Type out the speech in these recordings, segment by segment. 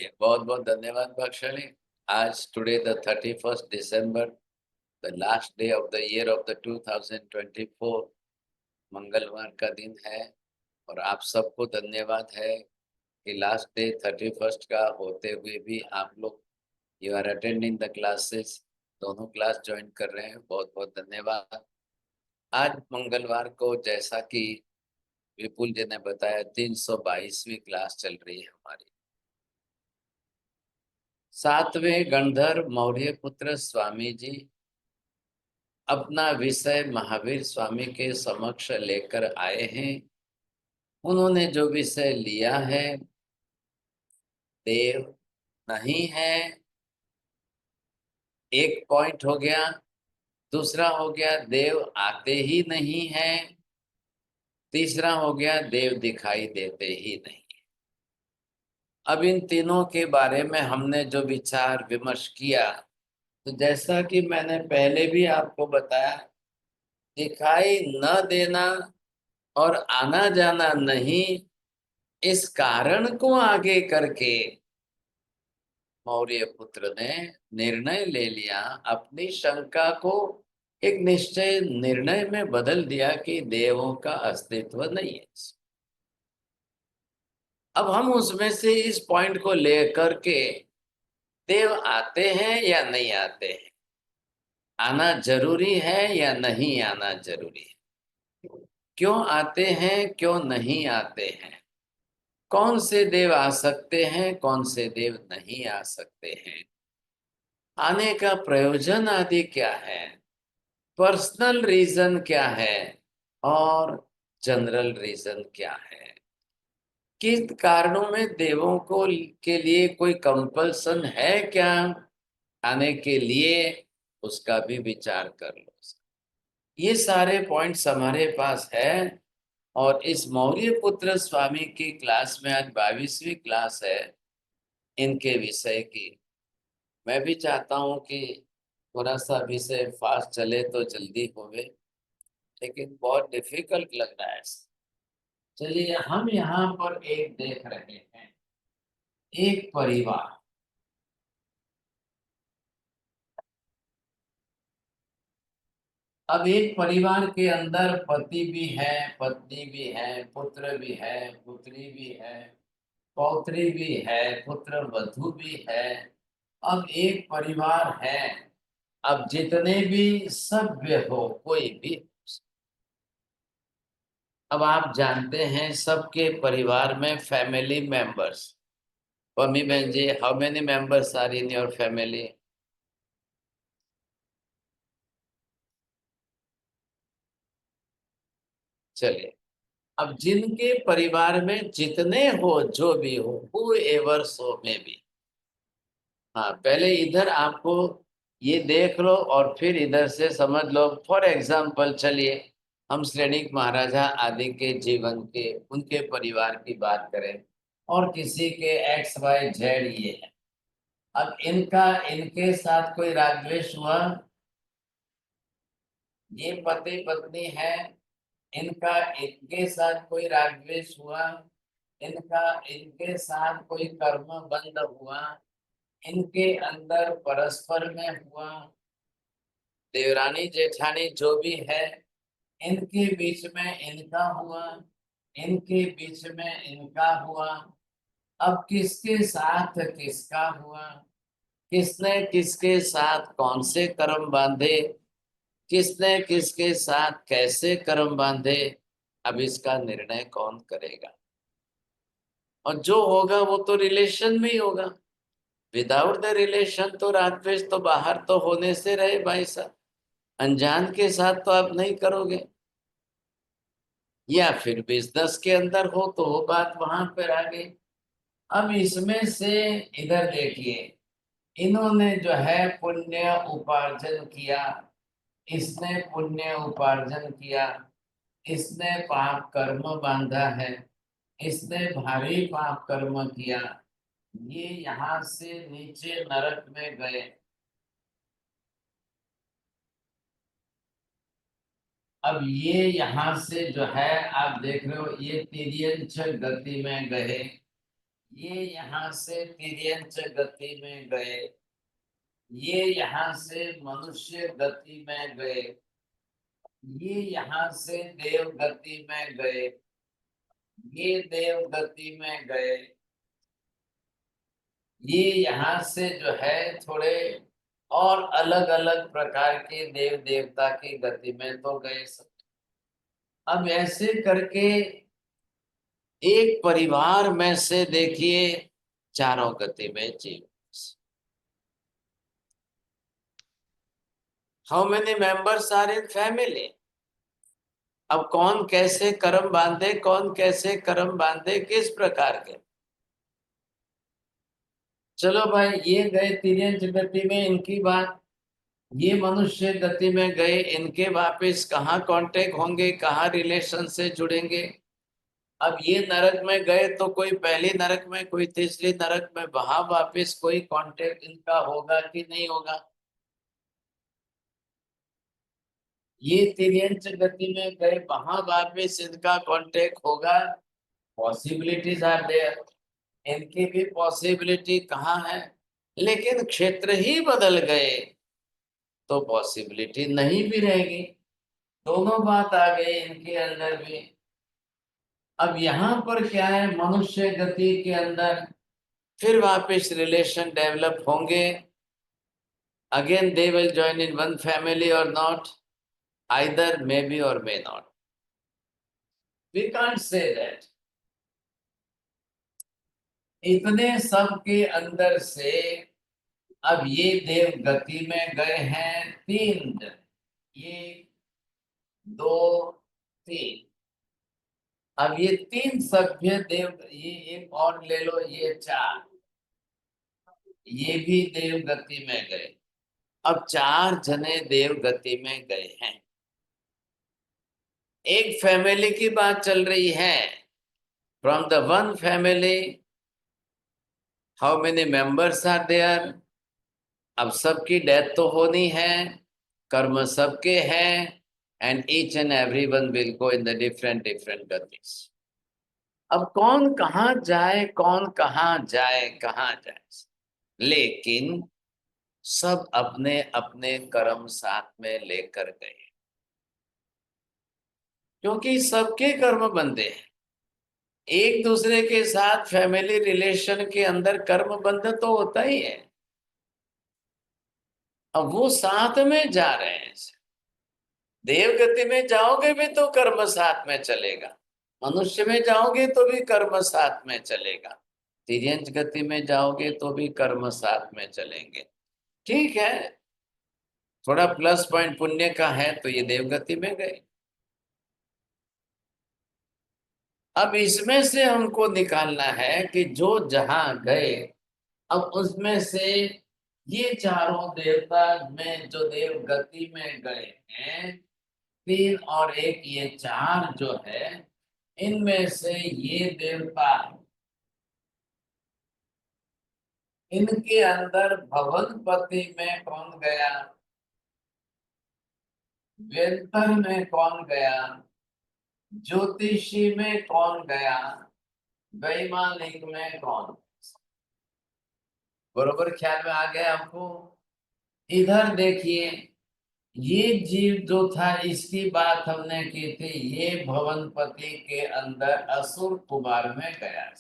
चलिए, बहुत बहुत धन्यवाद भागशाली। आज today the 31 December, the last day of the year of the 2024, मंगलवार का दिन है। और आप सबको धन्यवाद है कि लास्ट डे 31 का होते हुए भी आप लोग you are attending the classes, दोनों क्लास ज्वाइन कर रहे हैं। बहुत बहुत धन्यवाद। आज मंगलवार को जैसा कि विपुल जी ने बताया, 322वीं क्लास चल रही है हमारी। 7वें गणधर मौर्य पुत्र स्वामी जी अपना विषय महावीर स्वामी के समक्ष लेकर आए हैं। उन्होंने जो विषय लिया है, देव नहीं है, एक पॉइंट हो गया। दूसरा हो गया देव आते ही नहीं है। तीसरा हो गया देव दिखाई देते ही नहीं। अब इन तीनों के बारे में हमने जो विचार विमर्श किया, तो जैसा कि मैंने पहले भी आपको बताया, दिखाई न देना और आना जाना नहीं, इस कारण को आगे करके मौर्य पुत्र ने निर्णय ले लिया, अपनी शंका को एक निश्चय निर्णय में बदल दिया कि देवों का अस्तित्व नहीं है। अब हम उसमें से इस पॉइंट को लेकर के देव आते हैं या नहीं आते हैं, आना जरूरी है या नहीं आना जरूरी है, क्यों आते हैं क्यों नहीं आते हैं, कौन से देव आ सकते हैं कौन से देव नहीं आ सकते हैं, आने का प्रयोजन आदि क्या है, पर्सनल रीजन क्या है और जनरल रीजन क्या है, किन कारणों में देवों को के लिए कोई कंपल्सन है क्या आने के लिए, उसका भी विचार कर लो। ये सारे पॉइंट्स हमारे पास है। और इस मौर्य पुत्र स्वामी की क्लास में आज 22वीं क्लास है इनके विषय की। मैं भी चाहता हूँ कि थोड़ा सा विषय फास्ट चले तो जल्दी होवे, लेकिन बहुत डिफिकल्ट लग रहा है। चलिए, हम यहाँ पर एक देख रहे हैं, एक परिवार। अब एक परिवार के अंदर पति भी है, पत्नी भी है, पुत्र भी है, पुत्री भी है, पौत्री भी है, पुत्र वधू भी है। अब एक परिवार है। अब जितने भी सभ्य हो, कोई भी, अब आप जानते हैं सबके परिवार में फैमिली मेंबर्स। मम्मी बहन जी, how many members are in your family? चलिए, अब जिनके परिवार में जितने हो, जो भी हो, हु एवर सो में भी, हाँ, पहले इधर आपको ये देख लो और फिर इधर से समझ लो। फॉर एग्जाम्पल, चलिए हम श्रेणिक महाराजा आदि के जीवन के, उनके परिवार की बात करें, और किसी के एक्स वाई जेड ये है। अब इनका इनके साथ कोई राग द्वेष हुआ, ये पति पत्नी है, इनका इनके साथ कोई राग द्वेष हुआ, इनका इनके साथ कोई कर्म बंध हुआ, इनके अंदर परस्पर में हुआ, देवरानी जेठानी जो भी है, इनके बीच में इनका हुआ, इनके बीच में इनका हुआ। अब किसके साथ किसका हुआ, किसने किसके साथ कौन से कर्म बांधे, किसने किसके साथ कैसे कर्म बांधे, अब इसका निर्णय कौन करेगा? और जो होगा वो तो रिलेशन में ही होगा। विदाउट द रिलेशन तो राग द्वेष तो बाहर तो होने से रहे भाई साहब। अनजान के साथ तो आप नहीं करोगे। या फिर बिजनेस के अंदर हो तो वो बात वहां पर आ गई। अब इसमें से इधर देखिए, इन्होंने जो है पुण्य उपार्जन किया, इसने पुण्य उपार्जन किया, इसने पाप कर्म बांधा है, इसने भारी पाप कर्म किया, ये यहाँ से नीचे नरक में गए। अब ये यहाँ से जो है आप देख रहे हो, ये तिर्यंच गति में गए, ये यहाँ से तिर्यंच गति में गए, ये यहाँ से मनुष्य गति में गए, ये यहाँ से देव गति में गए, ये देव गति में गए, ये यहाँ से जो है थोड़े और अलग अलग प्रकार के देव देवता की गति में तो गए सब। अब ऐसे करके एक परिवार में से देखिए चारों गति में जीव। How many members are in family? अब कौन कैसे कर्म बांधे, कौन कैसे कर्म बांधे, किस प्रकार के। चलो भाई, ये गए तिर्यंच गति में, इनकी बात। ये मनुष्य गति में गए, इनके वापिस कहाँ कांटेक्ट होंगे, कहाँ रिलेशन से जुड़ेंगे। अब ये नरक में गए तो कोई पहली नरक में, कोई तीसरी नरक में, वहां वापिस कोई कांटेक्ट इनका होगा कि नहीं होगा। ये तिर्यंच गति में गए, वहां वापिस इनका कांटेक्ट होगा। पॉसिबिलिटीज आर देयर, इनकी भी पॉसिबिलिटी कहाँ है। लेकिन क्षेत्र ही बदल गए तो पॉसिबिलिटी नहीं भी रहेगी। दोनों बात आ गई इनके अंदर भी। अब यहाँ पर क्या है, मनुष्य गति के अंदर फिर वापस रिलेशन डेवलप होंगे। Again they will join in one family or not, either may be or may not, we can't say that. इतने सब के अंदर से अब ये देव गति में गए हैं तीन जन, ये दो तीन। अब ये तीन सभ्य देव, ये एक और ले लो, ये चार, ये भी देव गति में गए। अब चार जने देव गति में गए हैं। एक फैमिली की बात चल रही है। From the one family how many members are there. अब सबकी डेथ तो होनी है, कर्म सबके हैं, and each and every one will go in the different different गतिज। अब कौन कहाँ जाए, कौन कहाँ जाए, कहाँ जाए, लेकिन सब अपने अपने कर्म साथ में लेकर गए, क्योंकि सबके कर्म बंधे हैं। एक दूसरे के साथ फैमिली रिलेशन के अंदर कर्म बंध तो होता ही है। अब वो साथ में जा रहे हैं, देव गति में जाओगे भी तो कर्म साथ में चलेगा, मनुष्य में जाओगे तो भी कर्म साथ में चलेगा, तिर्यंच गति में जाओगे तो भी कर्म साथ में चलेंगे। ठीक है, थोड़ा प्लस पॉइंट पुण्य का है तो ये देव गति में गए। अब इसमें से हमको निकालना है कि जो जहां गए, अब उसमें से ये चारों देवता में जो देव गति में गए हैं, तीन और एक, ये चार जो है, इनमें से ये देवता, इनके अंदर भवनपति में कौन गया, व्यंतर में कौन गया, ज्योतिषी में कौन गया, वैमानिक में कौन। बरोबर ख्याल में आ गया आपको। इधर देखिए, ये जीव जो था इसकी बात हमने की थी, ये भवनपति के अंदर असुर कुमार में गया।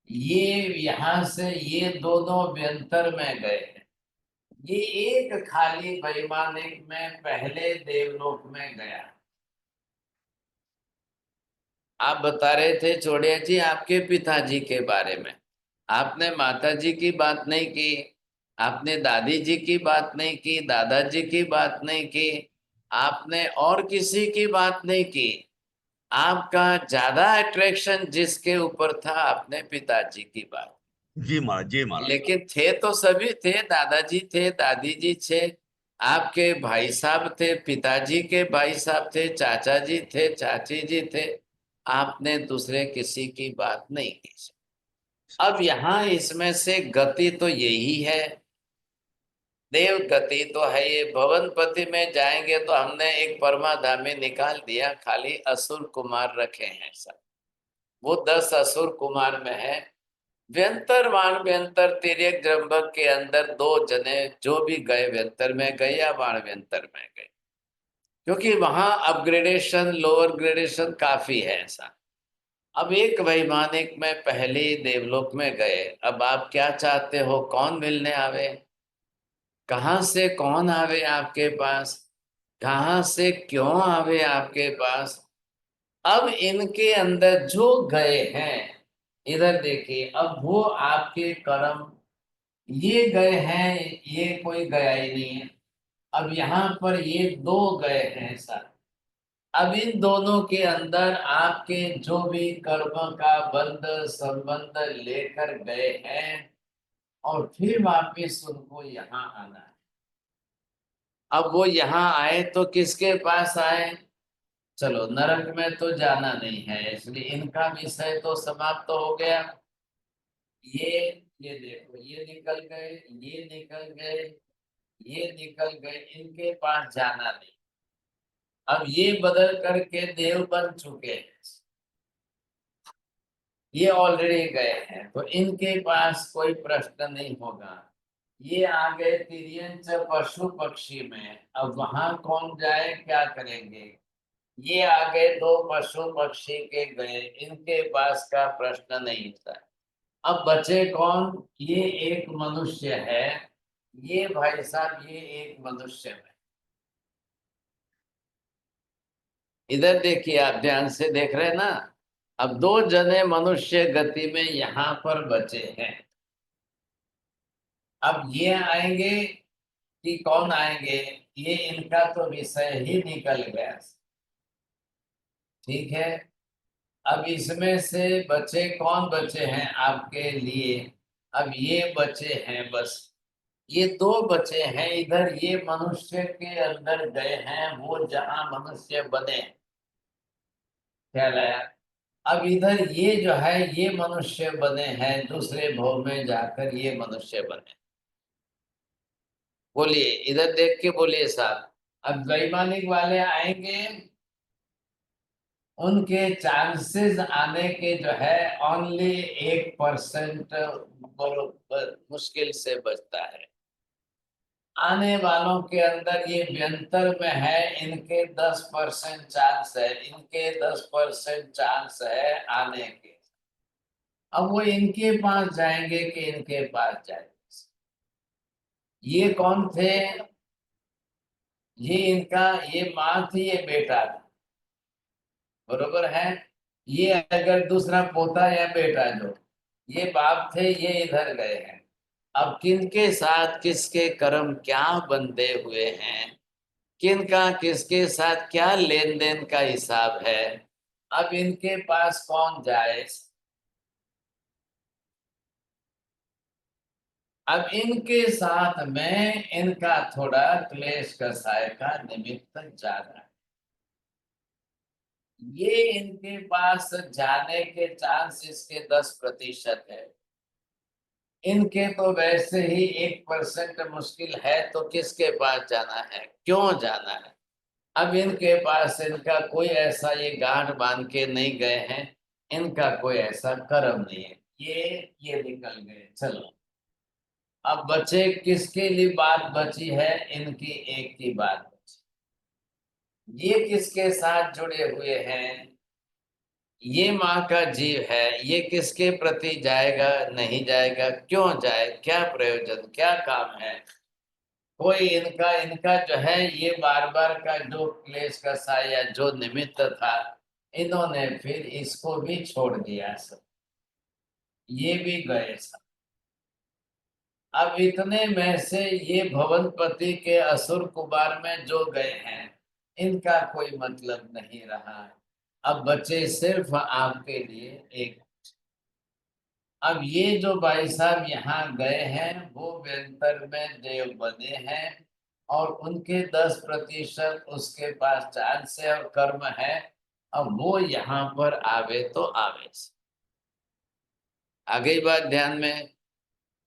ये यहां से ये दोनों व्यंतर में गए हैं। ये एक खाली वैमानिक में पहले देवलोक में गया। आप बता रहे थे चौड़िया जी आपके पिताजी के बारे में, आपने माता जी की बात नहीं की, आपने दादी जी की बात नहीं की, दादाजी की बात नहीं की, आपने और किसी की बात नहीं की। आपका ज्यादा अट्रैक्शन जिसके ऊपर था, आपने पिताजी की बात। जी महाराज, जी महाराज। लेकिन थे तो सभी थे, दादाजी थे, दादी जी थे, आपके भाई साहब थे, पिताजी के भाई साहब थे, चाचा जी थे, चाची जी थे। आपने दूसरे किसी की बात नहीं की। अब यहाँ इसमें से गति तो यही है, देव गति तो है। ये भवनपति में जाएंगे तो हमने एक परमाधामी निकाल दिया, खाली असुर कुमार रखे हैं सब। वो 10 असुर कुमार में है। व्यंतर बाण व्यंतर तिर्यक जंभक के अंदर 2 जने जो भी गए व्यंतर में गए या बाण व्यंतर में गए, क्योंकि वहां अपग्रेडेशन लोअर ग्रेडेशन काफी है ऐसा। अब एक वैमानिक में पहले ही देवलोक में गए, अब आप क्या चाहते हो, कौन मिलने आवे, कहाँ से कौन आवे आपके पास, कहाँ से क्यों आवे आपके पास। अब इनके अंदर जो गए हैं, इधर देखिए, अब वो आपके कर्म, ये गए हैं, ये कोई गया ही नहीं है। अब यहाँ पर ये 2 गए हैं सर। अब इन दोनों के अंदर आपके जो भी कर्म का बंध संबंध लेकर गए हैं, और फिर वापिस उनको यहाँ आना है। अब वो यहाँ आए तो किसके पास आए, चलो नरक में तो जाना नहीं है, इसलिए इनका विषय तो समाप्त तो हो गया। ये ये देखो, ये निकल गए, ये निकल गए, ये निकल गए, इनके पास जाना नहीं। अब ये बदल करके देव बन चुके हैं, ये ऑलरेडी गए हैं, तो इनके पास कोई प्रश्न नहीं होगा। ये आ गए तिर्यंच पशु पक्षी में, अब वहां कौन जाए, क्या करेंगे। ये आ गए 2 पशु पक्षी के गए, इनके पास का प्रश्न नहीं था। अब बचे कौन, ये एक मनुष्य है, ये भाई साहब ये एक मनुष्य है। इधर देखिए, आप ध्यान से देख रहे हैं ना। अब 2 जने मनुष्य गति में यहाँ पर बचे हैं। अब ये आएंगे कि कौन आएंगे, ये इनका तो विषय ही निकल गया। ठीक है। अब इसमें से बचे कौन, बचे हैं आपके लिए, अब ये बचे हैं बस, ये 2 बचे हैं। इधर ये मनुष्य के अंदर गए हैं, वो जहां मनुष्य बने, ख्याल आया। अब इधर ये जो है, ये मनुष्य बने हैं, दूसरे भव में जाकर ये मनुष्य बने। बोलिए, इधर देख के बोलिए साहब। अब वैमानिक वाले आएंगे, उनके चांसेस आने के जो है ओनली 1% मुश्किल से बचता है। आने वालों के अंदर ये व्यंतर में है, इनके 10% चांस है, इनके 10% चांस है आने के। अब वो इनके पास जाएंगे कि इनके पास जाएंगे। ये कौन थे, ये इनका, ये माँ थी, ये बेटा था, बरोबर है। ये अगर दूसरा पोता या बेटा, जो ये बाप थे, ये इधर गए हैं। अब किनके साथ किसके कर्म क्या बंधे हुए हैं, किनका किसके साथ क्या लेन देन का हिसाब है, अब इनके पास कौन जाए। अब इनके साथ में इनका थोड़ा क्लेश कसाय का निमित्त ज्यादा है। ये इनके पास जाने के चांस इसके 10% है। इनके तो वैसे ही 1% मुश्किल है, तो किसके पास जाना है, क्यों जाना है। अब इनके पास इनका कोई ऐसा ये गांठ बांध के नहीं गए हैं, इनका कोई ऐसा कर्म नहीं है, ये निकल गए। चलो, अब बचे किसके लिए बात बची है, इनकी एक की बात बची। ये किसके साथ जुड़े हुए हैं, ये माँ का जीव है, ये किसके प्रति जाएगा, नहीं जाएगा, क्यों जाए, क्या प्रयोजन, क्या काम है। कोई इनका इनका जो है, ये बार बार का जो क्लेश का साया जो निमित्त था, इन्होंने फिर इसको भी छोड़ दिया सब, ये भी गए सब। अब इतने में से ये भवनपति के असुर कुमार में जो गए हैं, इनका कोई मतलब नहीं रहा है। अब बचे सिर्फ आपके लिए एक। अब ये जो भाई साहब यहाँ गए हैं, वो व्यंतर में देव बने हैं, और उनके 10% उसके पास चांस है और कर्म है। अब वो यहाँ पर आवे तो आवे। आ गई बात ध्यान में।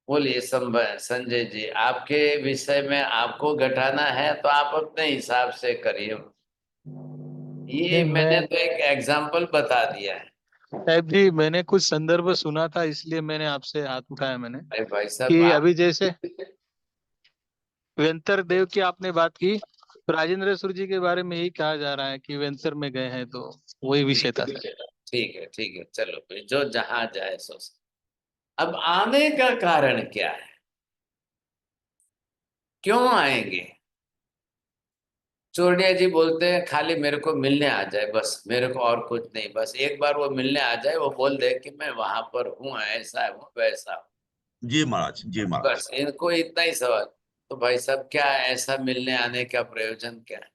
बोलिए संजय जी, आपके विषय में आपको घटाना है तो आप अपने हिसाब से करिए। ये नहीं मैंने मैं तो एक एग्जाम्पल बता दिया है। साहब जी, मैंने कुछ संदर्भ सुना था, इसलिए मैंने आपसे हाथ उठाया मैंने। अरे भाई साहब कि आप। अभी जैसे वेंतर देव की आपने बात की, तो राजेंद्र सूर जी के बारे में यही कहा जा रहा है कि वेंतर में गए हैं, तो वही विषय था सर। ठीक है चलो भाई, जो जहां जाए सो। अब आने का कारण क्या है, क्यों आएंगे? चोरडिया जी बोलते हैं खाली मेरे को मिलने आ जाए, बस मेरे को और कुछ नहीं, बस एक बार वो मिलने आ जाए, वो बोल दे कि मैं वहां पर हूँ, ऐसा हूँ वैसा हूँ। जी महाराज, जी महाराज। बस इनको इतना ही सवाल। तो भाई साहब क्या ऐसा मिलने आने का प्रयोजन क्या है?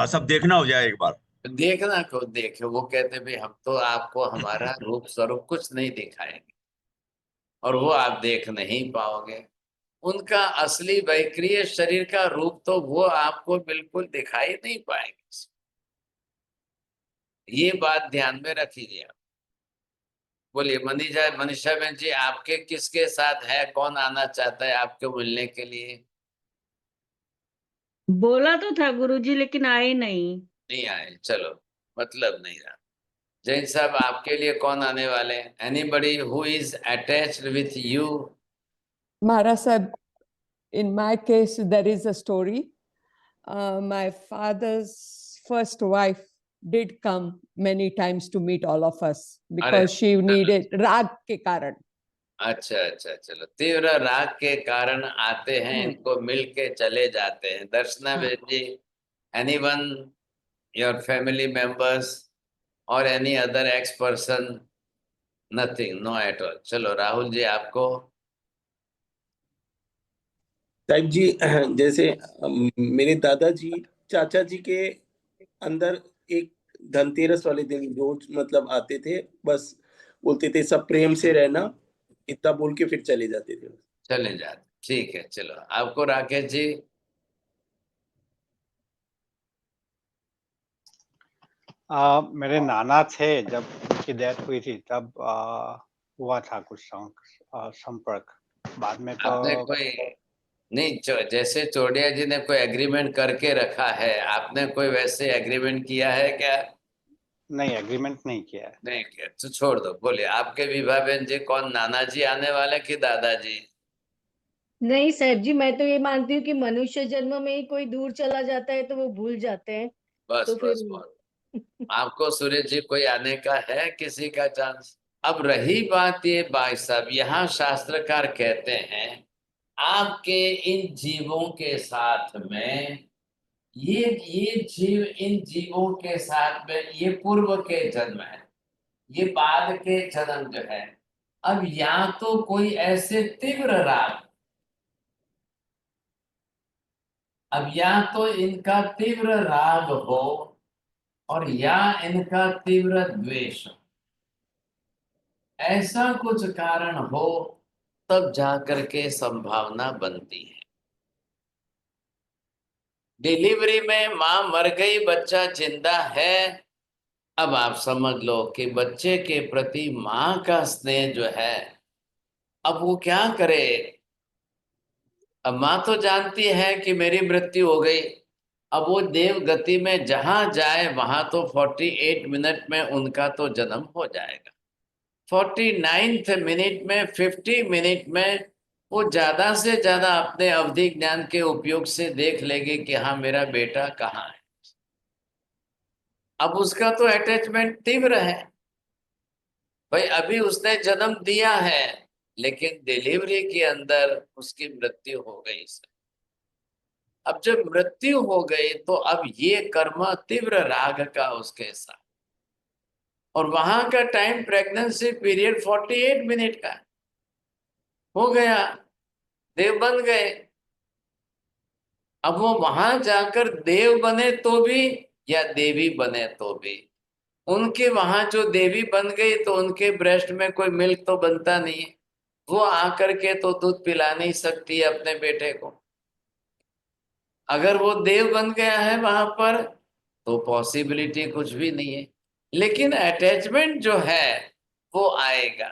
सब देखना हो जाए एक बार। देखना को देखे, वो कहते भाई हम तो आपको हमारा रूप स्वरूप कुछ नहीं दिखाएंगे, और वो आप देख नहीं पाओगे। उनका असली वैक्रिय शरीर का रूप तो वो आपको बिल्कुल दिखाई नहीं पाएंगे। ये बात ध्यान में रखिए आप। बोलिए मनीषा बहन जी, आपके किसके साथ है, कौन आना चाहता है आपके मिलने के लिए? बोला तो था गुरुजी, लेकिन आए नहीं। नहीं आए, चलो, मतलब नहीं रहा। जैन साहब आपके लिए कौन आने वाले हैं? Anybody who is attached with you? Maharaj Sahib, in my case, there is a story. My father's first wife did come many times to meet all of us अरे because she needed rag ke karan. अच्छा अच्छा, चलो, तीव्र राग के कारण आते हैं, इनको मिल के चले जाते हैं। दर्शना हाँ। बेन जी, एनीवन, योर फैमिली मेंबर्स और any other ex person? Nothing, no at all. चलो राहुल जी आपको। साहिब जी, जैसे मेरे दादाजी, चाचा जी के अंदर एक धनतेरस वाले दिन रोज मतलब आते थे, बस बोलते थे सब प्रेम से रहना, इतना बोल के फिर चले जाते थे। चले जाते, ठीक है। चलो आपको राकेश जी। मेरे नाना थे, जब उनकी डेथ हुई थी तब हुआ था कुछ संपर्क। बाद में तो आपने कोई नहीं, जैसे चोडिया जी ने कोई एग्रीमेंट करके रखा है, आपने कोई वैसे एग्रीमेंट किया है क्या? नहीं, एग्रीमेंट नहीं किया है। नहीं किया तो छोड़ दो। बोलिए आपके विभा बहन जी, कौन नाना जी आने वाले कि दादाजी? नहीं साहब जी, मैं तो ये मानती हूँ कि मनुष्य जन्म में ही कोई दूर चला जाता है तो वो भूल जाते हैं। बस तो बस फिर बहुत। आपको सूरज जी कोई आने का है, किसी का चांस? अब रही बात ये भाई साहब, यहाँ शास्त्रकार कहते हैं आपके इन जीवों के साथ में, ये जीव इन जीवों के साथ में, ये पूर्व के जन्म है, ये बाद के जन्म जो है। अब या तो कोई ऐसे तीव्र राग, अब या तो इनका तीव्र राग हो, और या इनका तीव्र द्वेष हो, ऐसा कुछ कारण हो, तब जाकर के संभावना बनती है। डिलीवरी में मां मर गई, बच्चा जिंदा है। अब आप समझ लो कि बच्चे के प्रति मां का स्नेह जो है, अब वो क्या करे? अब मां तो जानती है कि मेरी मृत्यु हो गई। अब वो देव गति में जहां जाए, वहां तो 48 मिनट में उनका तो जन्म हो जाएगा। 49th मिनट में, 50 मिनट में वो ज्यादा से ज्यादा अपने अवधि ज्ञान के उपयोग से देख लेगी कि हाँ मेरा बेटा कहाँ है। अब उसका तो अटैचमेंट तीव्र है। भाई अभी उसने जन्म दिया है, लेकिन डिलीवरी के अंदर उसकी मृत्यु हो गई सर। अब जब मृत्यु हो गई तो अब ये कर्म तीव्र राग का उसके साथ, और वहां का टाइम प्रेगनेंसी पीरियड 48 मिनट का हो गया, देव बन गए। अब वो वहां जाकर देव बने तो भी, या देवी बने तो भी, उनके वहां जो देवी बन गई तो उनके ब्रेस्ट में कोई मिल्क तो बनता नहीं है। वो आकर के तो दूध पिला नहीं सकती है अपने बेटे को। अगर वो देव बन गया है वहां पर, तो पॉसिबिलिटी कुछ भी नहीं है। लेकिन अटैचमेंट जो है वो आएगा,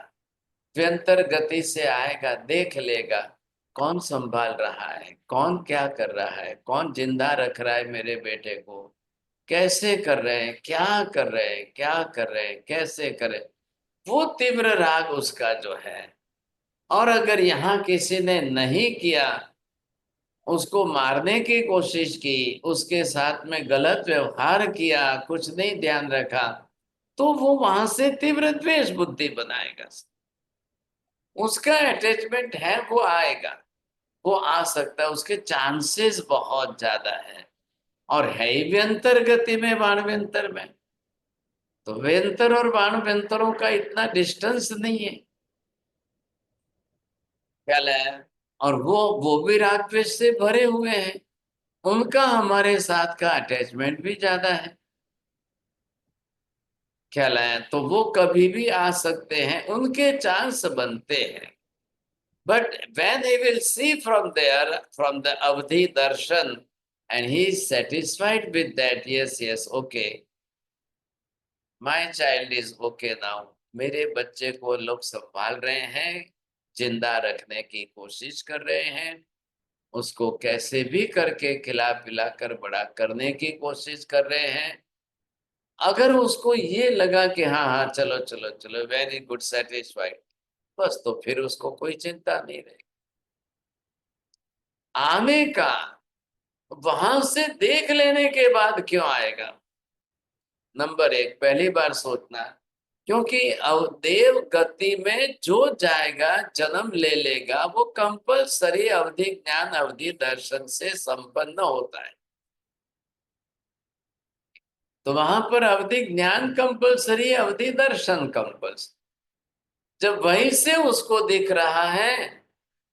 व्यंतर गति से आएगा, देख लेगा कौन संभाल रहा है, कौन क्या कर रहा है, कौन जिंदा रख रहा है मेरे बेटे को। कैसे कर रहे हैं, क्या कर रहे हैं, क्या कर रहे हैं, कैसे करें, वो तीव्र राग उसका जो है। और अगर यहाँ किसी ने नहीं किया, उसको मारने की कोशिश की, उसके साथ में गलत व्यवहार किया, कुछ नहीं ध्यान रखा, तो वो वहां से तीव्र द्वेष बुद्धि बनाएगा। उसका अटैचमेंट है, वो आएगा, वो आ सकता है, उसके चांसेस बहुत ज्यादा है। और है ही व्यंतर गति में, बाण व्यंतर में, तो व्यंतर और बाण व्यंतरों का इतना डिस्टेंस नहीं है, ख्याल है। और वो भी राग द्वेष से भरे हुए हैं, उनका हमारे साथ का अटैचमेंट भी ज्यादा है, ख्याल है। तो वो कभी भी आ सकते हैं, उनके चांस बनते हैं। But when he will see from there, from the avdhi darshan, and he is satisfied with that, yes, okay, my child is okay now, मेरे बच्चे को लोग संभाल रहे हैं, जिंदा रखने की कोशिश कर रहे हैं, उसको कैसे भी करके खिला पिला कर बड़ा करने की कोशिश कर रहे हैं। अगर उसको ये लगा कि हाँ हाँ चलो चलो चलो, वेरी गुड, सेटिस्फाइड, बस, तो फिर उसको कोई चिंता नहीं रहेगी आने का। वहां से देख लेने के बाद क्यों आएगा? नंबर एक, पहली बार सोचना, क्योंकि अवदेव गति में जो जाएगा, जन्म ले लेगा, वो कंपलसरी अवधि ज्ञान, अवधि दर्शन से संपन्न होता है। तो वहां पर अवधि ज्ञान कंपलसरी, अवधि दर्शन कंपलसरी। जब वहीं से उसको दिख रहा है,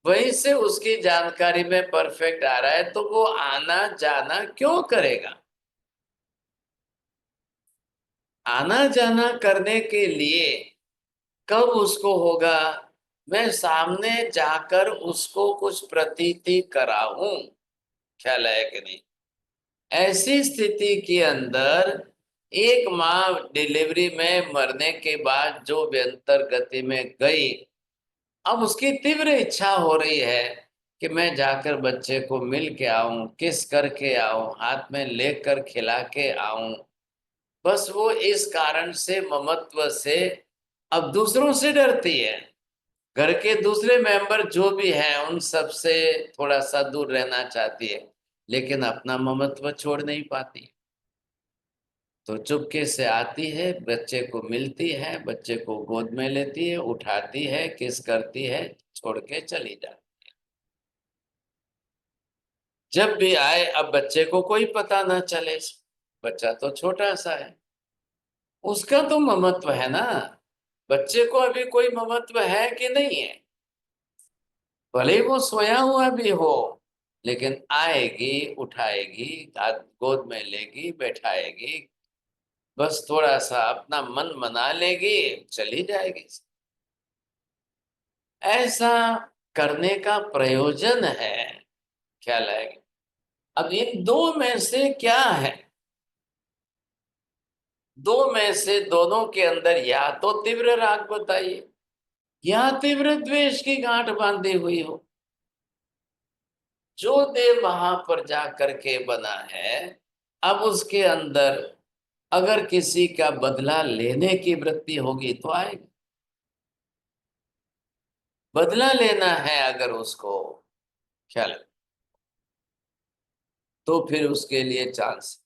वहीं से उसकी जानकारी में परफेक्ट आ रहा है, तो वो आना जाना क्यों करेगा? आना जाना करने के लिए कब उसको होगा? मैं सामने जाकर उसको कुछ प्रतीति कराऊं, ख्याल है कि नहीं? ऐसी स्थिति के अंदर एक माँ डिलीवरी में मरने के बाद जो व्यंतर गति में गई, अब उसकी तीव्र इच्छा हो रही है कि मैं जाकर बच्चे को मिल के आऊं, किस करके आऊं, हाथ में लेकर खिला के आऊं। बस वो इस कारण से, ममत्व से, अब दूसरों से डरती है। घर के दूसरे मेंबर जो भी हैं, उन सब से थोड़ा सा दूर रहना चाहती है, लेकिन अपना ममत्व छोड़ नहीं पाती। तो चुपके से आती है, बच्चे को मिलती है, बच्चे को गोद में लेती है, उठाती है, किस करती है, छोड़ के चली जाती है। जब भी आए, अब बच्चे को कोई पता ना चले, बच्चा तो छोटा सा है, उसका तो ममत्व है ना। बच्चे को अभी कोई ममत्व है कि नहीं है? भले ही वो सोया हुआ भी हो, लेकिन आएगी, उठाएगी, गोद में लेगी, बैठाएगी, बस थोड़ा सा अपना मन मना लेगी, चली जाएगी। ऐसा करने का प्रयोजन है, ख्याल आएगा। अब इन दो में से क्या है? दो में से दोनों के अंदर या तो तीव्र राग बताइए, या तीव्र द्वेष की गांठ बांधी हुई हो। जो देव वहां पर जा करके बना है, अब उसके अंदर अगर किसी का बदला लेने की वृत्ति होगी तो आएगी। बदला लेना है अगर उसको, ख्याल, तो फिर उसके लिए चांस।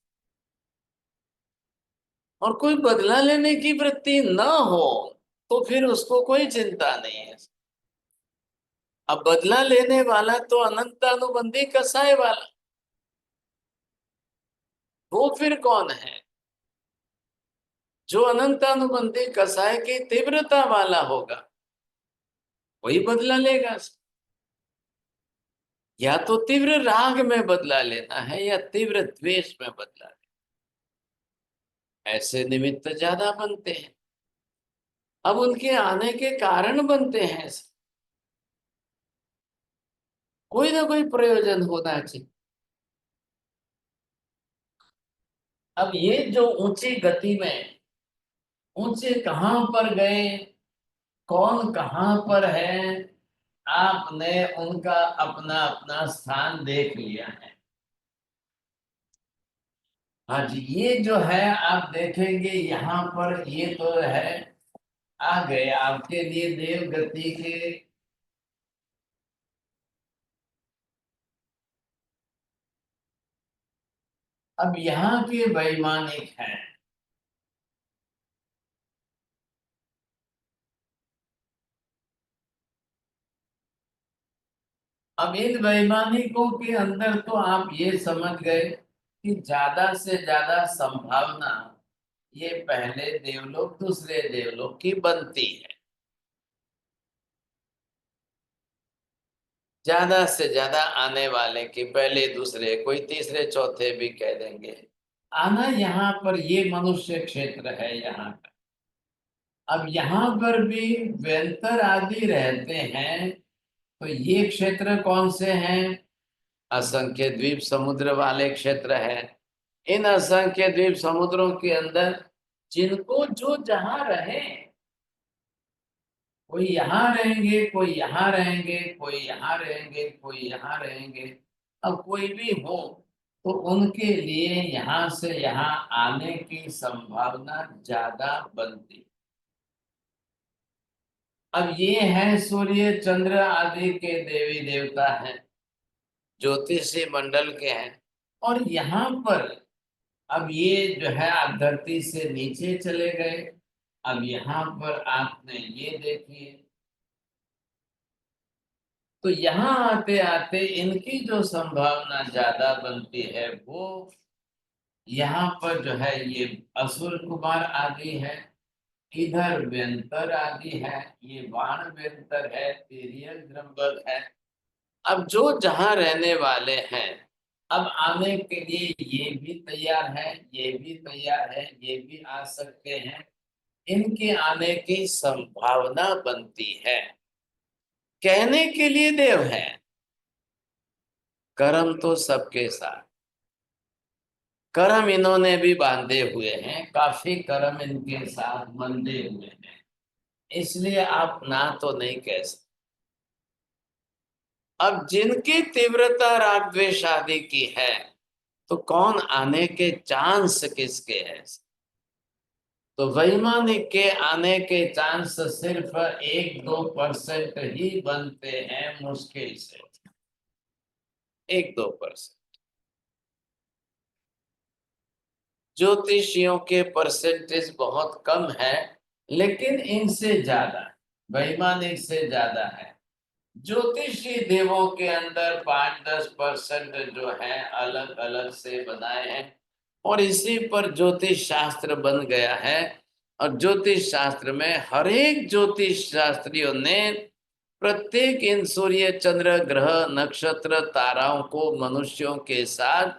और कोई बदला लेने की वृत्ति ना हो, तो फिर उसको कोई चिंता नहीं है। अब बदला लेने वाला तो अनंत अनुबंधी कसाय वाला, वो फिर कौन है? जो अनंत अनुबंधी कसाय की तीव्रता वाला होगा, वही बदला लेगा। या तो तीव्र राग में बदला लेना है, या तीव्र द्वेष में बदला लेना। ऐसे निमित्त ज्यादा बनते हैं, अब उनके आने के कारण बनते हैं। कोई ना कोई प्रयोजन होना चाहिए। अब ये जो ऊंची गति में, ऊंचे कहां पर गए, कौन कहां पर है, आपने उनका अपना अपना स्थान देख लिया है। हाँ जी, ये जो है आप देखेंगे यहाँ पर, ये तो है आ गए आपके लिए देव गति के। अब यहाँ के वैमानिक हैं, अब इन वैमानिकों के अंदर तो आप ये समझ गए कि ज्यादा से ज्यादा संभावना ये पहले देवलोक दूसरे देवलोक की बनती है। ज्यादा से ज्यादा आने वाले की पहले दूसरे, कोई तीसरे चौथे भी कह देंगे आना। यहाँ पर ये मनुष्य क्षेत्र है यहाँ का। अब यहाँ पर भी व्यंतर आदि रहते हैं, तो ये क्षेत्र कौन से हैं? असंख्य द्वीप समुद्र वाले क्षेत्र है। इन असंख्य द्वीप समुद्रों के अंदर जिनको जो जहां रहे, कोई यहाँ रहेंगे, कोई यहाँ रहेंगे, कोई यहाँ रहेंगे, कोई यहाँ रहेंगे। अब कोई भी हो तो उनके लिए यहाँ से यहाँ आने की संभावना ज्यादा बनती। अब ये है सूर्य चंद्र आदि के देवी देवता हैं, ज्योतिषी मंडल के हैं। और यहाँ पर अब ये जो है आप धरती से नीचे चले गए। अब यहाँ पर आपने ये देखिए, तो यहाँ आते आते इनकी जो संभावना ज्यादा बनती है वो यहाँ पर जो है ये असुर कुमार आदि है, इधर व्यंतर आदि है, ये बाण व्यंतर है, तिर्यक द्रंबक है। अब जो जहाँ रहने वाले हैं, अब आने के लिए ये भी तैयार है, ये भी तैयार है, ये भी आ सकते हैं। इनके आने की संभावना बनती है। कहने के लिए देव है, कर्म तो सबके साथ। कर्म इन्होंने भी बांधे हुए हैं, काफी कर्म इनके साथ बंधे हुए हैं, इसलिए आप ना तो नहीं कह सकते। अब जिनकी तीव्रता राग द्वेष आदि की है, तो कौन आने के चांस किसके हैं? तो वैमानिक के आने के चांस सिर्फ 1-2% ही बनते हैं, मुश्किल से 1-2%। ज्योतिषियों के परसेंटेज बहुत कम है, लेकिन इनसे ज्यादा, वैमानिक से ज्यादा है। ज्योतिषी देवों के अंदर 5-10% जो है अलग अलग से बनाए हैं, और इसी पर ज्योतिष शास्त्र बन गया है। और ज्योतिष शास्त्र में हर एक ज्योतिष शास्त्रियों ने प्रत्येक इन सूर्य चंद्र ग्रह नक्षत्र ताराओं को मनुष्यों के साथ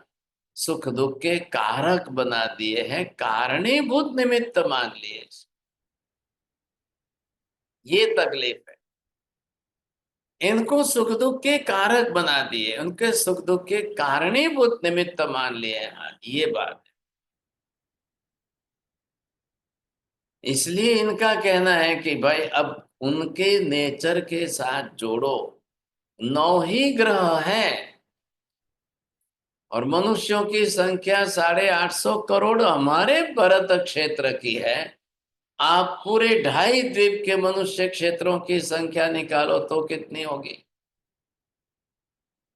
सुख दुख के कारक बना दिए हैं, कारणीभूत निमित्त मान लिए। ये तकलीफ है, इनको सुख दुख के कारक बना दिए, उनके सुख दुख के कारणीभूत निमित्त मान लिए हैं। हाँ, ये बात है। इसलिए इनका कहना है कि भाई अब उनके नेचर के साथ जोड़ो। 9 ही ग्रह हैं और मनुष्यों की संख्या 850 करोड़ हमारे भरत क्षेत्र की है। आप पूरे 2.5 द्वीप के मनुष्य क्षेत्रों की संख्या निकालो तो कितनी होगी?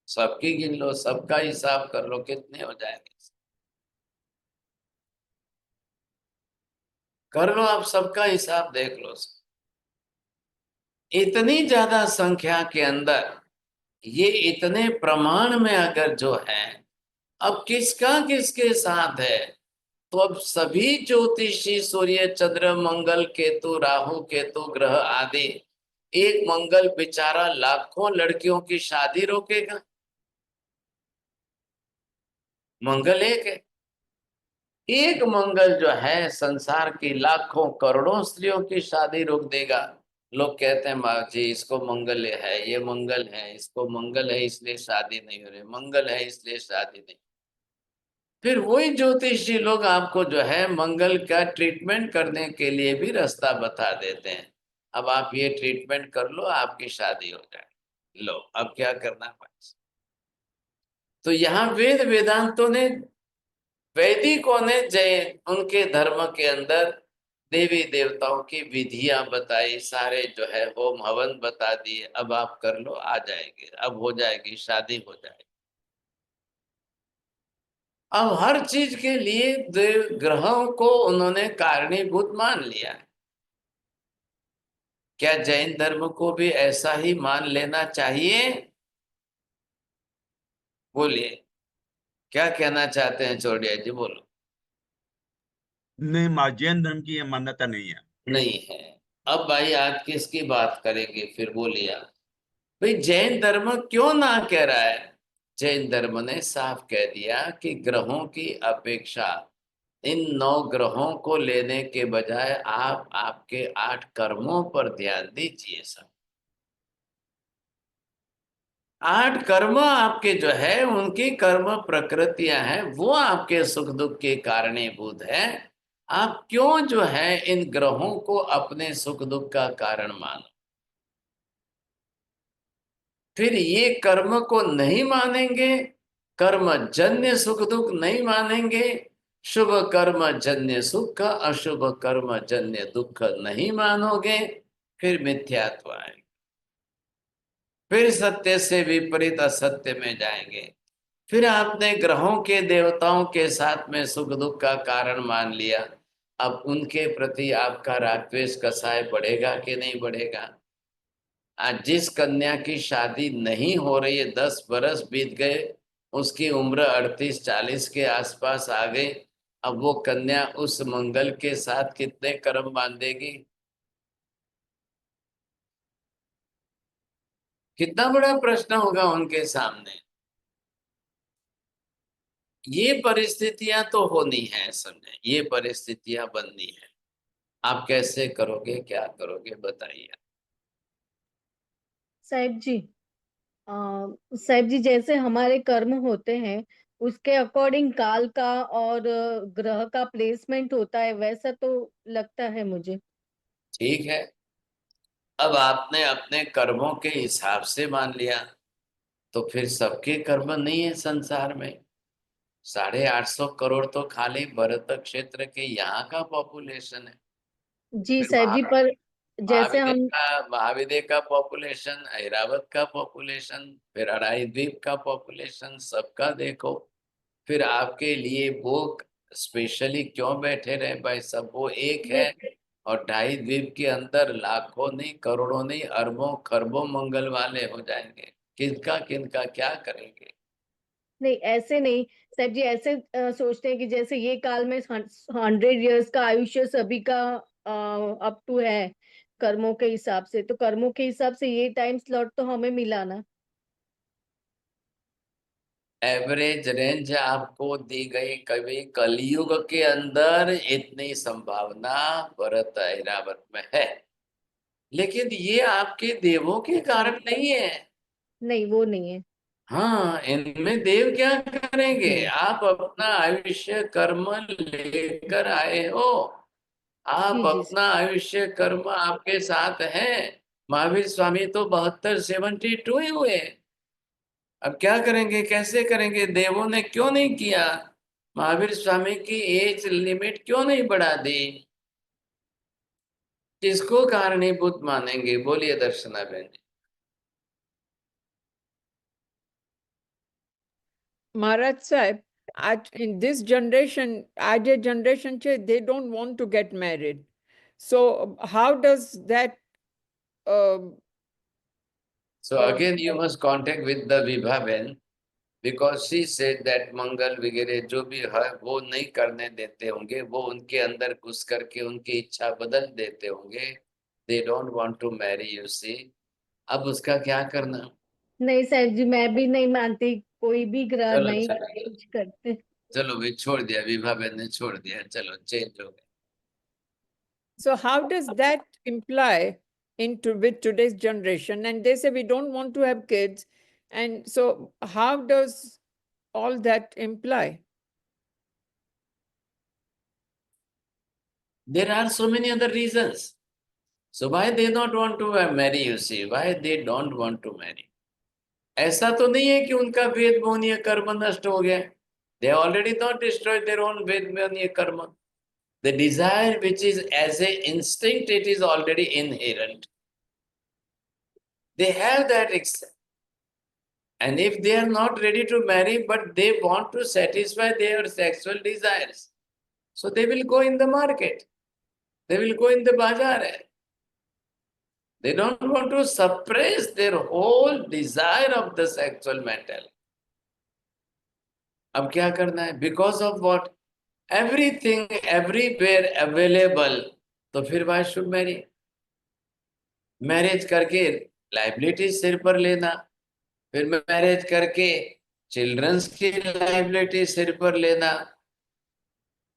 सबकी गिन लो, सबका हिसाब कर लो, कितने हो जाएंगे? कर लो, आप सबका हिसाब देख लो। इतनी ज्यादा संख्या के अंदर ये इतने प्रमाण में अगर जो है, अब किसका किसके साथ है? तो अब सभी ज्योतिषी सूर्य चंद्र मंगल केतु राहु केतु ग्रह आदि, एक मंगल बेचारा लाखों लड़कियों की शादी रोकेगा। मंगल एक है, एक मंगल जो है संसार की लाखों करोड़ों स्त्रियों की शादी रोक देगा। लोग कहते हैं माँ जी इसको मंगल है, ये मंगल है, इसको मंगल है इसलिए शादी नहीं हो रही, मंगल है इसलिए शादी नहीं। फिर वही ज्योतिषी लोग आपको जो है मंगल का ट्रीटमेंट करने के लिए भी रास्ता बता देते हैं। अब आप ये ट्रीटमेंट कर लो, आपकी शादी हो जाए। लो, अब क्या करना पाए? तो यहाँ वेद वेदांतों ने वैदिकों ने जैन उनके धर्म के अंदर देवी देवताओं की विधियां बताई, सारे जो है होम हवन बता दिए, अब आप कर लो, आ जाएंगे, अब हो जाएगी, शादी हो जाएगी। अब हर चीज के लिए देव ग्रहों को उन्होंने कारणीभूत मान लिया। क्या जैन धर्म को भी ऐसा ही मान लेना चाहिए? बोलिए, क्या कहना चाहते हैं चौड़िया जी, बोलो। नहीं महाराज, जैन धर्म की ये मान्यता नहीं है। नहीं है। अब भाई आज किसकी बात करेंगे फिर, बोलिए आप। भाई जैन धर्म क्यों ना कह रहा है? जैन धर्म ने साफ कह दिया कि ग्रहों की अपेक्षा इन 9 ग्रहों को लेने के बजाय आप आपके 8 कर्मों पर ध्यान दीजिए। सब 8 कर्म आपके जो है, उनकी कर्म प्रकृतियां हैं, वो आपके सुख दुख के कारणीभूत है। आप क्यों जो है इन ग्रहों को अपने सुख दुख का कारण मानो? फिर ये कर्म को नहीं मानेंगे, कर्म जन्य सुख दुख नहीं मानेंगे, शुभ कर्म जन्य सुख, अशुभ कर्म जन्य दुख नहीं मानोगे, फिर मिथ्यात्व आएगा, फिर सत्य से विपरीत असत्य में जाएंगे। फिर आपने ग्रहों के देवताओं के साथ में सुख दुख का कारण मान लिया, अब उनके प्रति आपका राग द्वेष कसाय बढ़ेगा कि नहीं बढ़ेगा? आज जिस कन्या की शादी नहीं हो रही है, 10 बरस बीत गए, उसकी उम्र 38-40 के आसपास आ गई, अब वो कन्या उस मंगल के साथ कितने कर्म बांधेगी? कितना बड़ा प्रश्न होगा उनके सामने। ये परिस्थितियां तो होनी है, समझे, ये परिस्थितियां बननी है। आप कैसे करोगे, क्या करोगे, बताइए। साहिब जी, साहिब जी, जैसे हमारे कर्म होते हैं उसके अकॉर्डिंग काल का और ग्रह का प्लेसमेंट होता है, वैसा तो लगता है मुझे। ठीक है, अब आपने अपने कर्मों के हिसाब से मान लिया, तो फिर सबके कर्म नहीं है संसार में। 850 करोड़ तो खाली भरत क्षेत्र के यहाँ का पॉपुलेशन है। जी फिर साहिब जी, पर जैसे हम महाविद्य का पॉपुलेशन, ऐरावत का पॉपुलेशन, फिर अराई द्वीप का पॉपुलेशन, सबका देखो। फिर आपके लिए वो स्पेशली क्यों बैठे रहे भाई? सब वो एक है, और 2.5 द्वीप के अंदर लाखों नहीं, करोड़ों नहीं, अरबों खरबों मंगल वाले हो जाएंगे। किनका किनका क्या करेंगे? नहीं, ऐसे नहीं साहब जी, ऐसे सोचते हैं कि जैसे ये काल में 100 इयर्स का आयुष्य सभी का अप टू है कर्मों के हिसाब से, तो कर्मों के हिसाब से ये टाइम स्लॉट तो हमें मिला ना। एवरेज रेंज आपको दी गई, कभी कलयुग के अंदर इतनी संभावना भरत ऐरावत में है, लेकिन ये आपके देवों के कारण नहीं है। नहीं, वो नहीं है। हाँ, इनमें देव क्या करेंगे? हम्म। आप अपना आयुष्य कर्म लेकर आए हो, आप जी जी। अपना आयुष्य कर्म आपके साथ है। महावीर स्वामी तो 72-72 ही हुए। अब क्या करेंगे, कैसे करेंगे? देवों ने क्यों नहीं किया? महावीर स्वामी की एज लिमिट क्यों नहीं बढ़ा दी? किसको कारणीभूत मानेंगे? बोलिए दर्शना बहन जी। Maharaj Sahib, in this generation, आज generation they don't want to get married. So how does that So again you must contact with the Vibha Ben, because she said that मंगल वगैरह जो भी है वो नहीं करने देते होंगे, वो उनके अंदर घुस करके उनकी इच्छा बदल देते होंगे। They don't want to marry, you see। अब उसका क्या करना? नहीं साहब जी, मैं भी नहीं मानती, कोई भी ग्रह चलो नहीं चलो कुछ करते। चलो, भी छोड़ दिया, विभा बहन ने छोड़ दिया, चलो चेंज हो गया। so how does that imply into with today's generation? And they say we don't want to have kids, and so how does all that imply? There are so many other reasons. So why they don't want to marry, you see, why they don't want to marry? ऐसा तो नहीं है कि उनका वेद मोहनीय कर्म नष्ट हो गया। They already not destroyed their own Vedmanya karma. The desire which is as a instinct, it is already inherent. They have that and if they are not ready to marry, but they want to satisfy their sexual desires, so they will go in the market. They will go in the bazaar. They don't want to suppress their whole desire of the sexual mentality. अब क्या करना है? Because of what? Everything, everywhere available. तो फिर why should marry? Marriage करके liability सिर पर लेना, फिर मैरिज करके चिल्ड्रंस की लाइबिलिटी सिर पर लेना।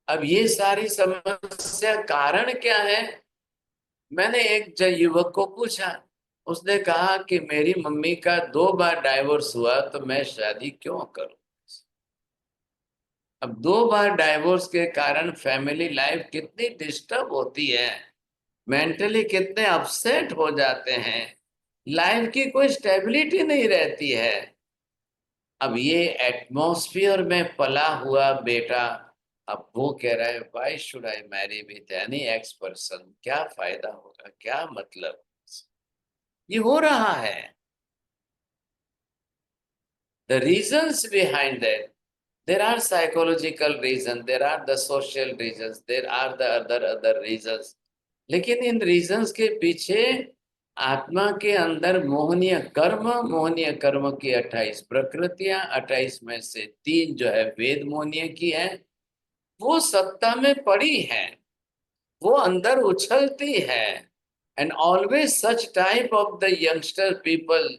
अब ये सारी समस्या कारण क्या है? मैंने एक युवक को पूछा, उसने कहा कि मेरी मम्मी का 2 बार डाइवोर्स हुआ तो मैं शादी क्यों करूं? अब 2 बार डाइवोर्स के कारण फैमिली लाइफ कितनी डिस्टर्ब होती है, मेंटली कितने अपसेट हो जाते हैं, लाइफ की कोई स्टेबिलिटी नहीं रहती है। अब ये एटमॉस्फेयर में पला हुआ बेटा अब वो कह रहा है why should I marry with any x person, क्या फायदा होगा, क्या मतलब? ये हो रहा है। The reasons behind that, there are psychological reasons, there are the social reasons, there are the other reasons. लेकिन इन रीजंस के पीछे आत्मा के अंदर मोहनीय कर्म की 28 प्रकृतियां, 28 में से 3 जो है वेद मोहनीय की है, वो सत्ता में पड़ी है, वो अंदर उछलती है। And always such type of the youngster people,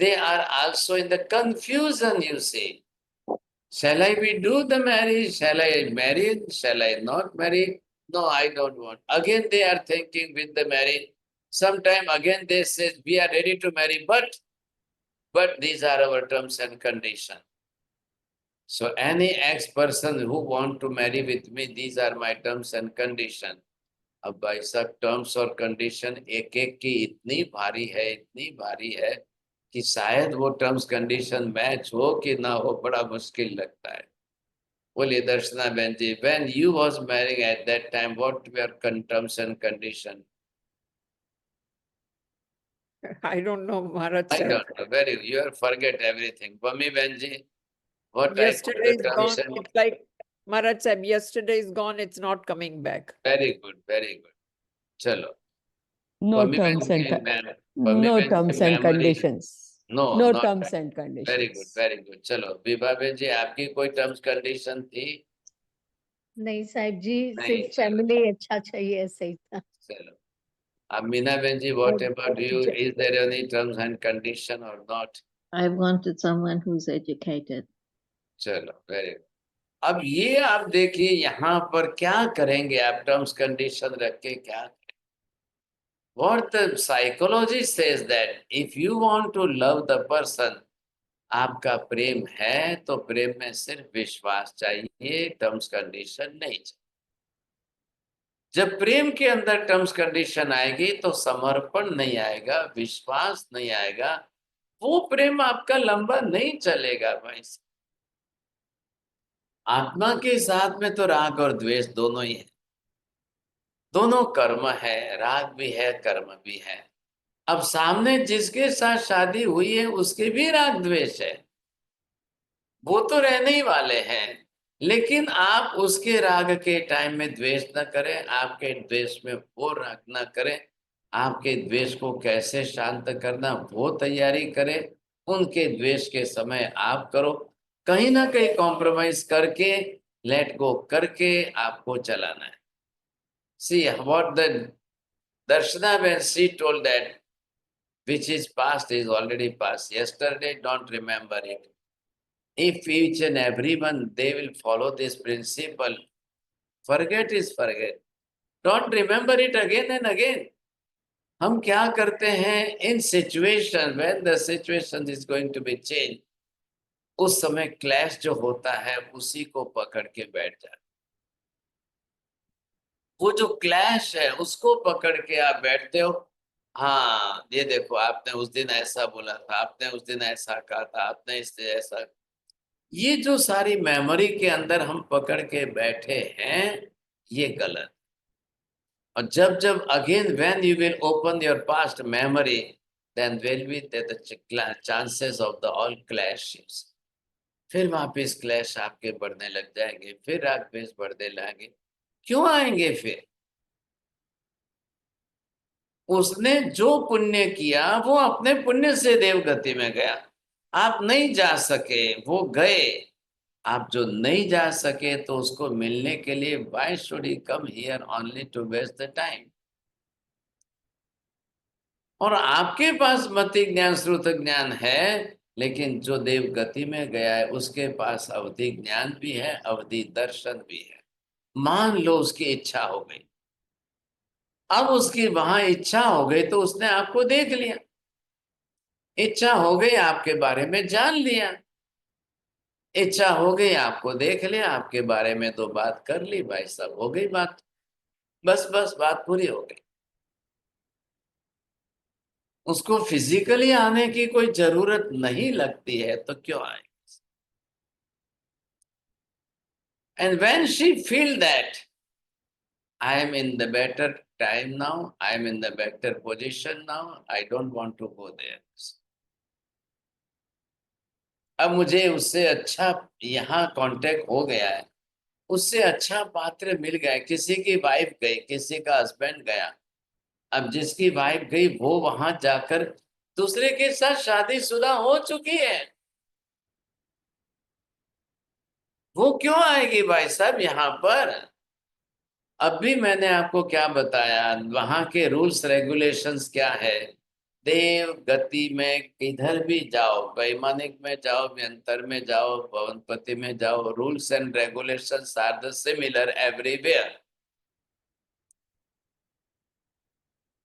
they are also in the confusion, you see. Shall I we do the marriage? Shall I marry? Shall I not marry? No, I don't want. Again, they are thinking with the marriage. Sometime again they say we are ready to marry, but these are our terms and conditions. So any ex-person who want to marry with me, these are my terms and conditions. अब भाई सब terms और condition एक एक की इतनी भारी है कि शायद वो टर्म्स कंडीशन मैच हो कि ना हो, बड़ा मुश्किल लगता है। बोलिए दर्शना बहन जी, when you was marrying at that time, what were terms and condition? I don't know, Maharaj I Sahib. don't know. Very you are forget everything. Bami bहन ji, what I call Yesterday the is terms gone. and It's like Maharaj Sahib, yesterday is gone. It's not coming back. very good. चलो No बमी बहन terms and जी, ma'am no बमी बहन terms जी and memory, conditions. no No not terms that. and very conditions. Good. चलो विभा बहन जी, आपकी कोई टर्म्स कंडीशन थी? नहीं साहिब जी, नहीं, सिर्फ चलो। फैमिली अच्छा चाहिए, ऐसे ही था। चलो अब मीना बहन जी, व्हाट और अबाउट यू? ज- is there any terms and condition और not? I wanted someone who's educated. चलो वेरी गुड। अब ये आप देखिए यहाँ पर क्या करेंगे आप टर्म्स कंडीशन रख के, क्या what the psychology says that if you want to love the person, आपका प्रेम है तो प्रेम में सिर्फ विश्वास चाहिए, टर्म्स कंडीशन नहीं चाहिए। जब प्रेम के अंदर टर्म्स कंडीशन आएगी तो समर्पण नहीं आएगा, विश्वास नहीं आएगा, वो प्रेम आपका लंबा नहीं चलेगा भाई। आत्मा के साथ में तो राग और द्वेष दोनों ही है, दोनों कर्म है, राग भी है कर्म भी है। अब सामने जिसके साथ शादी हुई है उसके भी राग द्वेष है, वो तो रहने ही वाले हैं, लेकिन आप उसके राग के टाइम में द्वेष न करें, आपके द्वेष में वो राग न करें, आपके द्वेष को कैसे शांत करना वो तैयारी करें, उनके द्वेष के समय आप करो, कहीं ना कहीं कॉम्प्रोमाइज करके लेट गो करके आपको चलाना है। See what the Darshana when she told that which is past is already past, yesterday don't remember it. If each and everyone they will follow this principle, forget is forget, don't remember it again and again. हम क्या करते हैं in situation when the situation is going to be changed, उस समय clash जो होता है उसी को पकड़ के बैठ जाते, वो जो क्लैश है उसको पकड़ के आप बैठते हो। हाँ ये देखो आपने उस दिन ऐसा बोला था, आपने उस दिन ऐसा कहा था, आपने इससे ऐसा, ये जो सारी मेमोरी के अंदर हम पकड़ के बैठे हैं, ये गलत। और जब जब again when you will open your past memory, then will be the chances of the all clash. फिर वापिस क्लैश आपके बढ़ने लग जाएंगे, फिर वापिस बढ़ने लगेंगे। क्यों आएंगे? फिर उसने जो पुण्य किया वो अपने पुण्य से देवगति में गया। आप नहीं जा सके, वो गए। आप जो नहीं जा सके तो उसको मिलने के लिए why should he come here only to waste the time. और आपके पास मति ज्ञान श्रुत ज्ञान है, लेकिन जो देव गति में गया है उसके पास अवधि ज्ञान भी है, अवधि दर्शन भी है। मान लो उसकी इच्छा हो गई, अब उसकी वहां इच्छा हो गई तो उसने आपको देख लिया, इच्छा हो गई आपके बारे में जान लिया, इच्छा हो गई आपको देख लिया, आपके बारे में तो बात कर ली, भाई साहब हो गई बात, बस बस बात पूरी हो गई। उसको फिजिकली आने की कोई जरूरत नहीं लगती है तो क्यों आए? And when she feel that I am in the better time now, I am in the better position now, I don't want to go there. अब मुझे उससे अच्छा यहाँ कांटेक्ट हो गया है, उससे अच्छा पात्र मिल गया, किसी की वाइफ गई, किसी का हस्बैंड गया, अब जिसकी वाइफ गई वो वहां जाकर दूसरे के साथ शादीशुदा हो चुकी है, वो क्यों आएगी भाई साहब यहाँ पर? अब भी मैंने आपको क्या बताया, वहां के रूल्स रेगुलेशंस क्या है। देव गति में किधर भी जाओ, वैमानिक में जाओ, व्यंतर में जाओ, भवनपति में जाओ, rules and regulations are the similar everywhere.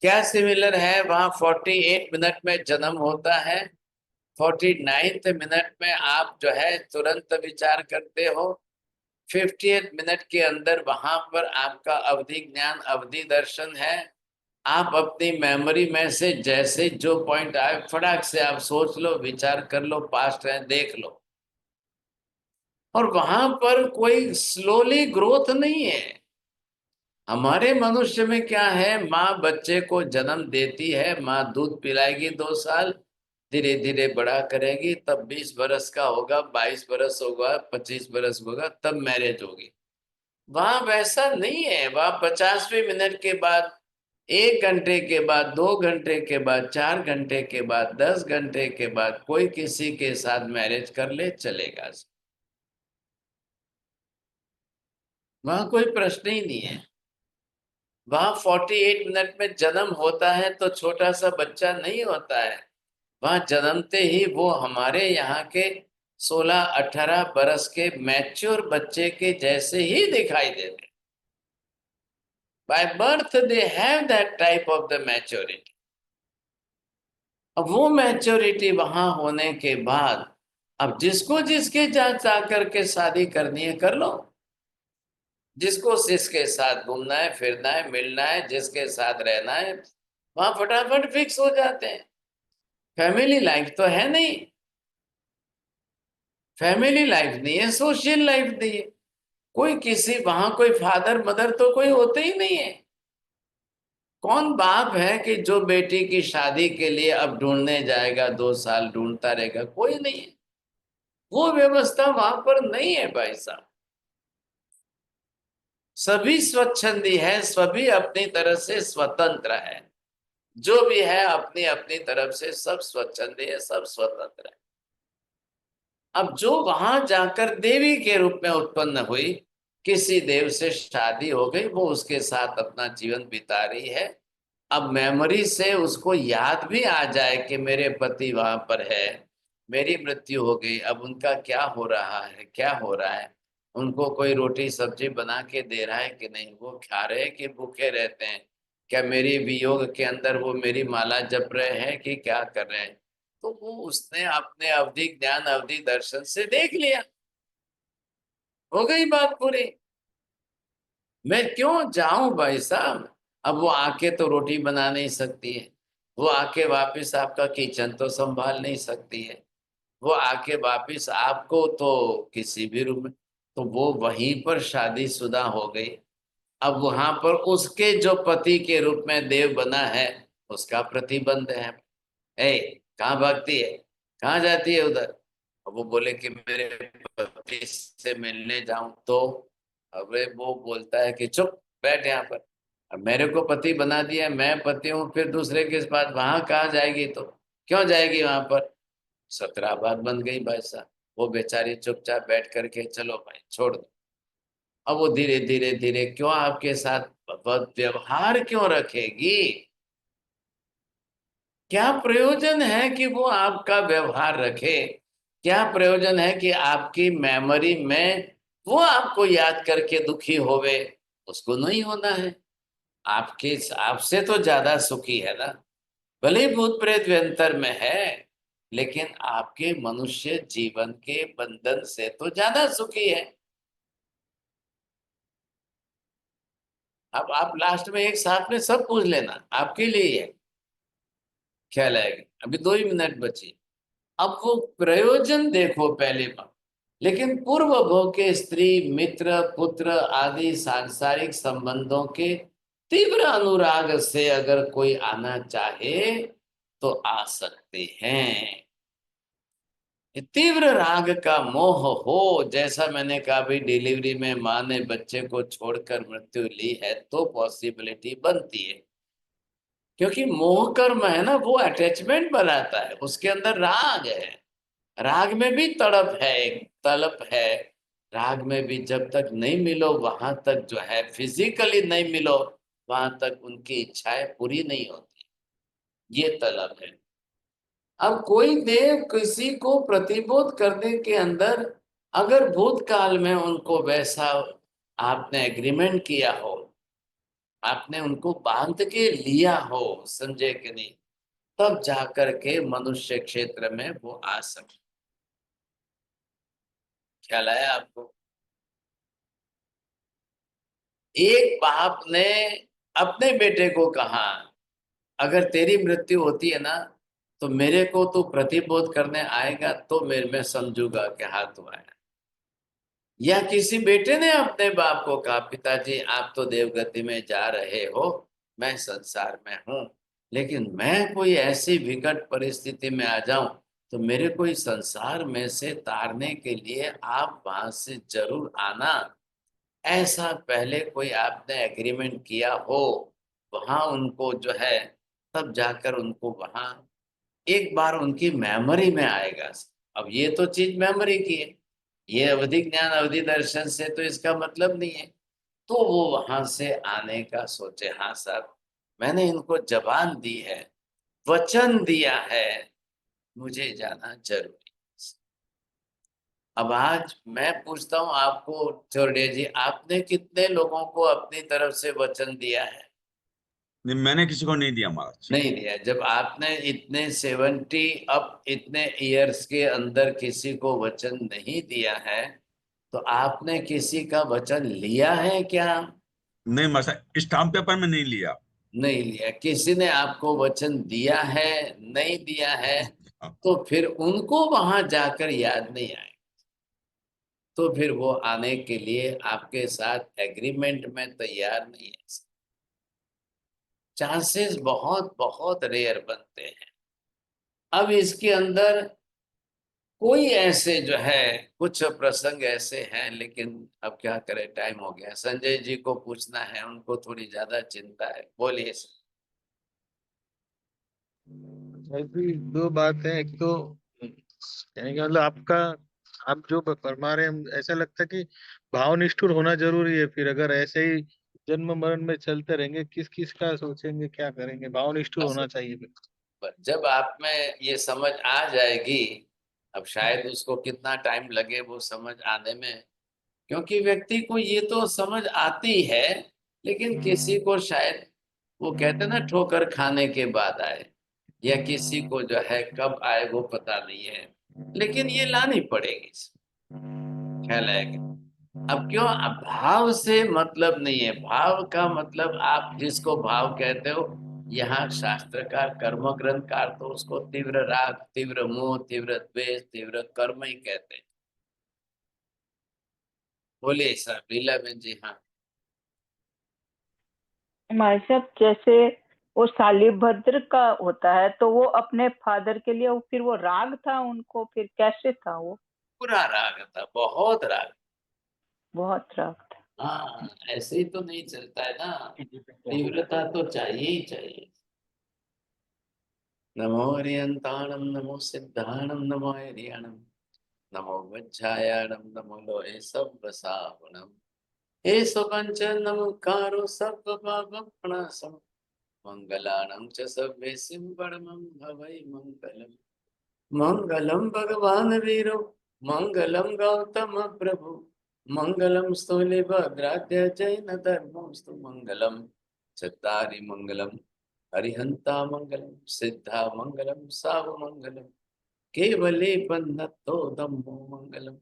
क्या सिमिलर है? वहां 48 मिनट में जन्म होता है, 49th मिनट में आप जो है तुरंत विचार करते हो, 50th मिनट के अंदर वहां पर आपका अवधि ज्ञान, अवधि दर्शन है। आप अपनी मेमोरी में से जैसे जो पॉइंट आए फटाक से आप सोच लो, विचार कर लो, पास्ट है देख लो। और वहां पर कोई स्लोली ग्रोथ नहीं है। हमारे मनुष्य में क्या है, माँ बच्चे को जन्म देती है, माँ दूध पिलाएगी 2 साल, धीरे धीरे बड़ा करेगी, तब 20 बरस का होगा, 22 बरस होगा, 25 बरस होगा, तब मैरिज होगी। वहां वैसा नहीं है। वहां 50वें मिनट के बाद, 1 घंटे के बाद, 2 घंटे के बाद, 4 घंटे के बाद, 10 घंटे के बाद कोई किसी के साथ मैरिज कर ले, चलेगा। वहां कोई प्रश्न ही नहीं है। वहां 48 मिनट में जन्म होता है तो छोटा सा बच्चा नहीं होता है, वहां जन्मते ही वो हमारे यहाँ के 16-18 बरस के मैच्योर बच्चे के जैसे ही दिखाई देते। By birth they have that type of the maturity. अब वो मैच्योरिटी वहां होने के बाद अब जिसको जिसके जा करके शादी करनी है कर लो, जिसको जिसके साथ घूमना है, फिरना है, मिलना है, जिसके साथ रहना है, वहां फटाफट फिक्स हो जाते हैं। फैमिली लाइफ तो है नहीं, फैमिली लाइफ नहीं है, सोशल लाइफ नहीं है। कोई किसी वहां कोई फादर मदर तो कोई होते ही नहीं है। कौन बाप है कि जो बेटी की शादी के लिए अब ढूंढने जाएगा, 2 साल ढूंढता रहेगा? कोई नहीं है। वो व्यवस्था वहां पर नहीं है भाई साहब। सभी स्वच्छंदी है, सभी अपनी तरह से स्वतंत्र है, जो भी है अपनी अपनी तरफ से सब स्वच्छंदी है, सब स्वतंत्र है। अब जो वहां जाकर देवी के रूप में उत्पन्न हुई, किसी देव से शादी हो गई, वो उसके साथ अपना जीवन बिता रही है। अब मेमोरी से उसको याद भी आ जाए कि मेरे पति वहां पर है, मेरी मृत्यु हो गई, अब उनका क्या हो रहा है, क्या हो रहा है, उनको कोई रोटी सब्जी बना के दे रहा है कि नहीं, वो खा रहे हैं कि भूखे रहते हैं, क्या मेरी वियोग के अंदर वो मेरी माला जप रहे हैं कि क्या कर रहे हैं? तो वो उसने अपने अवधि ज्ञान, अवधि दर्शन से देख लिया, हो गई बात पूरी। मैं क्यों जाऊं भाई साहब? अब वो आके तो रोटी बना नहीं सकती है, वो आके वापस आपका किचन तो संभाल नहीं सकती है, वो आके वापिस आपको तो किसी भी रूप में, तो वो वहीं पर शादीशुदा हो गई। अब वहां पर उसके जो पति के रूप में देव बना है उसका प्रतिबंध है। ए, कहाँ भागती है, कहाँ जाती है उधर? अब वो बोले कि मेरे पति से मिलने जाऊं तो, अबे वो बोलता है कि चुप बैठ यहाँ पर, अब मेरे को पति बना दिया, मैं पति हूँ, फिर दूसरे के पास वहां कहाँ जाएगी? तो क्यों जाएगी वहां पर? सतराबाद बन गई भाई साहब। वो बेचारी चुपचाप बैठ करके चलो भाई छोड़ दो। अब वो धीरे धीरे धीरे क्यों आपके साथ व्यवहार क्यों रखेगी? क्या प्रयोजन है कि वो आपका व्यवहार रखे? क्या प्रयोजन है कि आपकी मेमोरी में वो आपको याद करके दुखी होवे? उसको नहीं होना है। आपके आपसे तो ज्यादा सुखी है ना, भले ही भूत प्रेत व्यंतर में है, लेकिन आपके मनुष्य जीवन के बंधन से तो ज्यादा सुखी है। अब आप लास्ट में एक साथ में सब पूछ लेना, आपके लिए ही है, ख्याल आएगा। अभी 2 ही मिनट बची। अब वो प्रयोजन देखो पहले बात। लेकिन पूर्व भोग के स्त्री मित्र पुत्र आदि सांसारिक संबंधों के तीव्र अनुराग से अगर कोई आना चाहे तो आ सकते हैं। तीव्र राग का मोह हो, जैसा मैंने कहा भाई डिलीवरी में माँ ने बच्चे को छोड़कर मृत्यु ली है तो पॉसिबिलिटी बनती है, क्योंकि मोह कर्म है ना, वो अटैचमेंट बनाता है, उसके अंदर राग है। राग में भी तड़प है, एक तड़प है। राग में भी जब तक नहीं मिलो वहां तक जो है, फिजिकली नहीं मिलो वहां तक उनकी इच्छाएं पूरी नहीं होती, ये तलब है। अब कोई देव किसी को प्रतिबोध करने के अंदर अगर भूतकाल में उनको वैसा आपने एग्रीमेंट किया हो, आपने उनको बांध के लिया हो, समझे कि नहीं, तब जाकर के मनुष्य क्षेत्र में वो आ सके। ख्याल आया आपको? एक बाप ने अपने बेटे को कहा, अगर तेरी मृत्यु होती है ना तो मेरे को तू प्रतिबोध करने आएगा तो मेरे में समझूंगा कि हाँ तू आया। या किसी बेटे ने अपने बाप को कहा, पिताजी आप तो देवगति में जा रहे हो, मैं संसार में हूं, लेकिन मैं कोई ऐसी विकट परिस्थिति में आ जाऊं तो मेरे को इस संसार में से तारने के लिए आप वहां से जरूर आना। ऐसा पहले कोई आपने एग्रीमेंट किया हो, वहां उनको जो है, तब जाकर उनको वहां एक बार उनकी मेमोरी में आएगा। अब ये तो चीज मेमोरी की है, ये अवधि ज्ञान अवधि दर्शन से तो इसका मतलब नहीं है। तो वो वहां से आने का सोचे, हाँ साहब मैंने इनको जबान दी है, वचन दिया है, मुझे जाना जरूरी। अब आज मैं पूछता हूं आपको चौड़े जी, आपने कितने लोगों को अपनी तरफ से वचन दिया है? नहीं, मैंने किसी को नहीं दिया महाराज। नहीं दिया। जब आपने इतने 70 अब इतने इयर्स के अंदर किसी को वचन नहीं दिया है तो आपने किसी का वचन लिया है क्या? नहीं महाराज साहब, स्टाम्प पेपर में नहीं लिया। नहीं लिया। किसी ने आपको वचन दिया है, नहीं दिया है, तो फिर उनको वहां जाकर याद नहीं आए तो फिर वो आने के लिए आपके साथ एग्रीमेंट में तैयार नहीं है। चांसेस बहुत बहुत रेयर बनते हैं। अब इसके अंदर कोई ऐसे जो है, कुछ प्रसंग ऐसे हैं, लेकिन अब क्या करें, टाइम हो गया। संजय जी को पूछना है, उनको थोड़ी ज्यादा चिंता है, बोलिए सर। ऐसी दो बात है। एक तो यानी कि मतलब आपका, आप जो फरमा रहे हैं ऐसा लगता है कि भावनिष्ठुर होना जरूरी है। फिर अगर ऐसे ही जन्म मरण में चलते रहेंगे, किस किस का सोचेंगे, क्या करेंगे? भावनिष्ठुर होना चाहिए फिर। जब आप में ये समझ आ जाएगी, अब शायद उसको कितना टाइम लगे वो समझ आने में, क्योंकि व्यक्ति को ये तो समझ आती है, लेकिन किसी को शायद वो कहते हैं ना ठोकर खाने के बाद आए, या किसी को जो है कब आए वो पता नहीं है, लेकिन ये लानी पड़ेगी। ख्याल है कि अब क्यों, अब भाव से मतलब नहीं है। भाव का मतलब आप जिसको भाव कहते हो यहाँ शास्त्रकार कर्म ग्रंथकार तो उसको तीव्र राग, तीव्र मोह, तीव्र द्वेष, तीव्र कर्म ही कहते हैं। बोलिए सर लीला बहन जी। हाँ हमारे साहब जैसे वो शालिभद्र का होता है तो वो अपने फादर के लिए फिर वो राग था उनको, फिर कैसे था वो? पूरा राग था, बहुत राग। बहुत राग था। हाँ ऐसे ही तो नहीं चलता है ना, तीव्रता तो चाहिए ही चाहिए। नमो हरियंताणम, नमो सिद्धाणम, नमो हरियाणम, नमो वज्रायाणम, नमो लोहे सब सावणम, हे सुपंच नमकारो सब पापनाशम, मंगलानां च सभ्यसिं परमं भवै मंगलम्। मंगलम भगवान वीरो, मंगलम गौतम प्रभु, मंगलम स्थूलिभद्राद्य जैन धर्मस्तु, मंगलम चत्तारि मंगलम हरिहंता मंगलम, सिद्धा मंगलम साव मंगलम, केवले बन्नतो धम्मो मंगलम।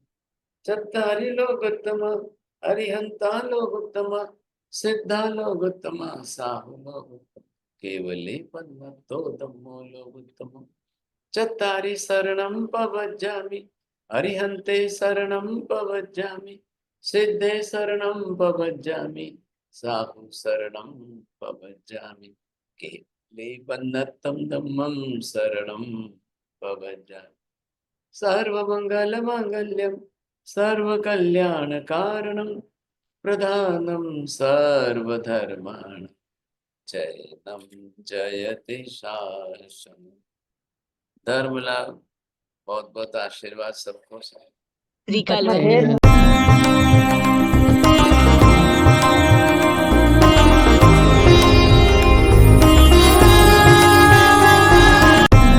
चत्तारि लोकोत्तम हरिहंता लोकोत्तम, सिद्धा लोकोत्तम साहु लोकोत्तम, केवले बन्नतो धम्मो लोकोत्तम। चत्तारि शरणं पवज्जामि, हरिहन्ते शरणं पवज्जामि, सिद्धे शरणं पवज्जामि, साहु शरणं पवज्जामि, केवले बन्नतं धम्मं शरणं पवज्जामि। सर्वमङ्गलमाङ्गल्यं सर्वकल्याणकारणं, प्रधानं सर्वधर्माणां जयनं जयति शासनम्। धर्म लाभ, बहुत बहुत आशीर्वाद सबको। महेश